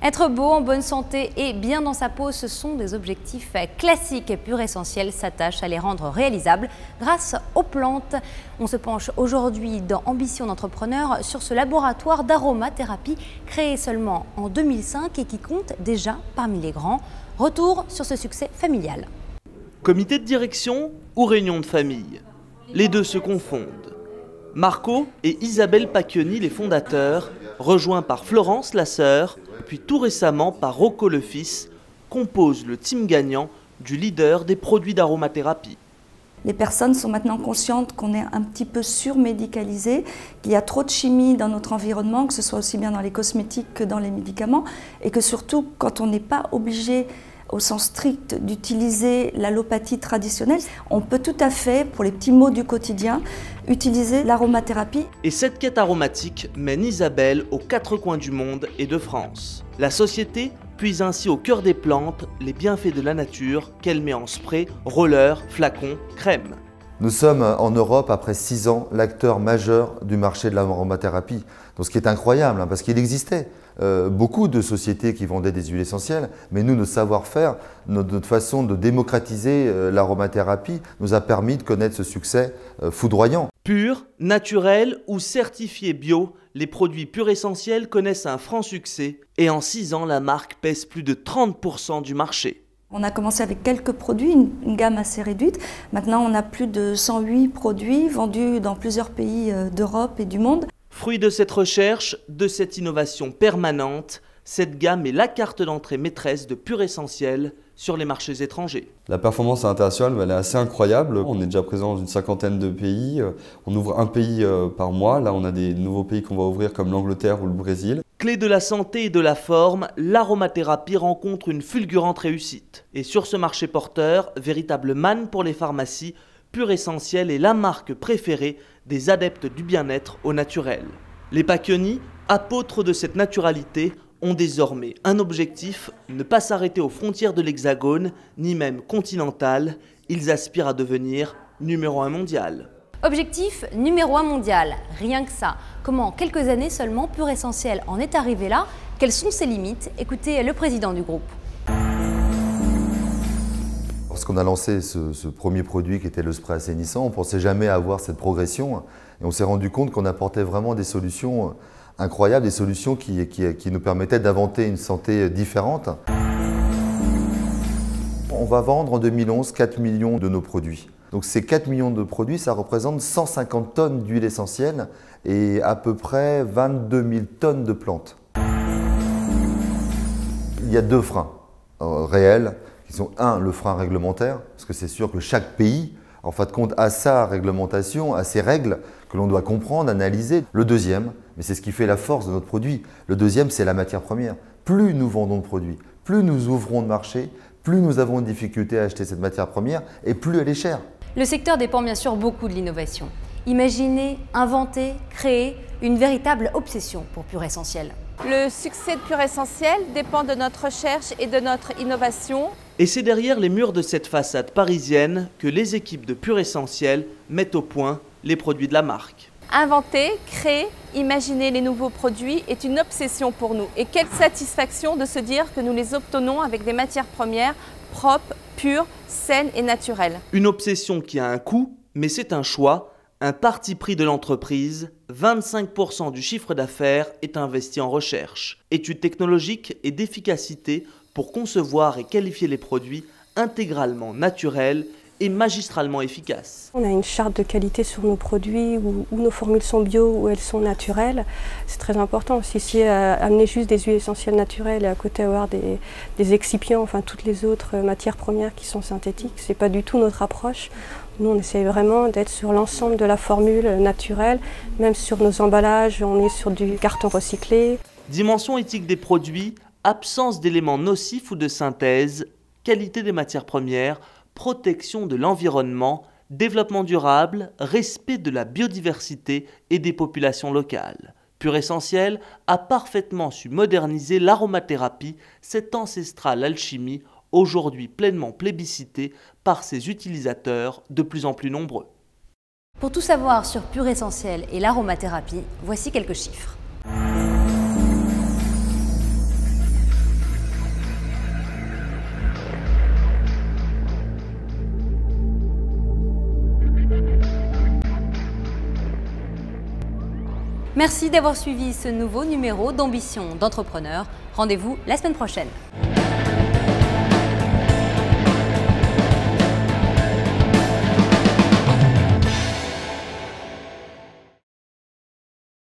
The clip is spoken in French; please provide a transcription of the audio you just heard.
Être beau, en bonne santé et bien dans sa peau, ce sont des objectifs classiques. Pur Essentiel s'attache à les rendre réalisables grâce aux plantes. On se penche aujourd'hui dans Ambition d'entrepreneur sur ce laboratoire d'aromathérapie créé seulement en 2005 et qui compte déjà parmi les grands. Retour sur ce succès familial. Comité de direction ou réunion de famille? Les deux se confondent. Marco et Isabelle Pacchioni, les fondateurs, rejoints par Florence, la sœur, puis tout récemment par Rocco le fils, composent le team gagnant du leader des produits d'aromathérapie. Les personnes sont maintenant conscientes qu'on est un petit peu surmédicalisé, qu'il y a trop de chimie dans notre environnement, que ce soit aussi bien dans les cosmétiques que dans les médicaments, et que surtout, quand on n'est pas obligé au sens strict d'utiliser l'allopathie traditionnelle, on peut tout à fait, pour les petits maux du quotidien, utiliser l'aromathérapie. Et cette quête aromatique mène Isabelle aux quatre coins du monde et de France. La société puise ainsi au cœur des plantes les bienfaits de la nature qu'elle met en spray, roller, flacon, crème. Nous sommes en Europe, après 6 ans, l'acteur majeur du marché de l'aromathérapie. Donc, ce qui est incroyable, parce qu'il existait beaucoup de sociétés qui vendaient des huiles essentielles, mais nous, notre savoir-faire, notre façon de démocratiser l'aromathérapie nous a permis de connaître ce succès foudroyant. Pur, naturel ou certifié bio, les produits Pur Essentiel connaissent un franc succès et en 6 ans, la marque pèse plus de 30% du marché. On a commencé avec quelques produits, une gamme assez réduite. Maintenant, on a plus de 108 produits vendus dans plusieurs pays d'Europe et du monde. Fruit de cette recherche, de cette innovation permanente, cette gamme est la carte d'entrée maîtresse de Pur Essentiel sur les marchés étrangers. La performance internationale, elle est assez incroyable. On est déjà présent dans une 50aine de pays. On ouvre un pays par mois. Là, on a des nouveaux pays qu'on va ouvrir comme l'Angleterre ou le Brésil. Clé de la santé et de la forme, l'aromathérapie rencontre une fulgurante réussite. Et sur ce marché porteur, véritable manne pour les pharmacies, Pur Essentiel est la marque préférée des adeptes du bien-être au naturel. Les Pacchioni, apôtres de cette naturalité, ont désormais un objectif, ne pas s'arrêter aux frontières de l'Hexagone, ni même continentales. Ils aspirent à devenir numéro 1 mondial. Objectif numéro 1 mondial, rien que ça. Comment, en quelques années seulement, Pur Essentiel en est arrivé là? Quelles sont ses limites? Écoutez le président du groupe. Lorsqu'on a lancé ce premier produit qui était le spray assainissant, on ne pensait jamais avoir cette progression. Et on s'est rendu compte qu'on apportait vraiment des solutions incroyables, des solutions qui nous permettaient d'inventer une santé différente. On va vendre en 2011 4 millions de nos produits. Donc ces 4 millions de produits, ça représente 150 tonnes d'huile essentielle et à peu près 22 000 tonnes de plantes. Il y a 2 freins réels, qui sont le frein réglementaire, parce que c'est sûr que chaque pays, en fin de compte, a sa réglementation, a ses règles que l'on doit comprendre, analyser. Le deuxième, mais c'est ce qui fait la force de notre produit, le deuxième, c'est la matière première. Plus nous vendons de produits, plus nous ouvrons de marché, plus nous avons une difficulté à acheter cette matière première et plus elle est chère. Le secteur dépend bien sûr beaucoup de l'innovation. Imaginer, inventer, créer, une véritable obsession pour Pur Essentiel. Le succès de Pur Essentiel dépend de notre recherche et de notre innovation. Et c'est derrière les murs de cette façade parisienne que les équipes de Pur Essentiel mettent au point les produits de la marque. Inventer, créer, imaginer les nouveaux produits est une obsession pour nous. Et quelle satisfaction de se dire que nous les obtenons avec des matières premières propres, pures, saines et naturelles. Une obsession qui a un coût, mais c'est un choix, un parti pris de l'entreprise. 25% du chiffre d'affaires est investi en recherche, études technologiques et d'efficacité pour concevoir et qualifier les produits intégralement naturels et magistralement efficaces. On a une charte de qualité sur nos produits, où nos formules sont bio, où elles sont naturelles. C'est très important. Si amener juste des huiles essentielles naturelles et à côté avoir des excipients, enfin toutes les autres matières premières qui sont synthétiques, c'est pas du tout notre approche. Nous, on essaie vraiment d'être sur l'ensemble de la formule naturelle, même sur nos emballages, on est sur du carton recyclé. Dimension éthique des produits, absence d'éléments nocifs ou de synthèse, qualité des matières premières, protection de l'environnement, développement durable, respect de la biodiversité et des populations locales. Pur Essentiel a parfaitement su moderniser l'aromathérapie, cette ancestrale alchimie aujourd'hui pleinement plébiscitée par ses utilisateurs de plus en plus nombreux. Pour tout savoir sur Pur Essentiel et l'aromathérapie, voici quelques chiffres. Merci d'avoir suivi ce nouveau numéro d'Ambition d'entrepreneur. Rendez-vous la semaine prochaine.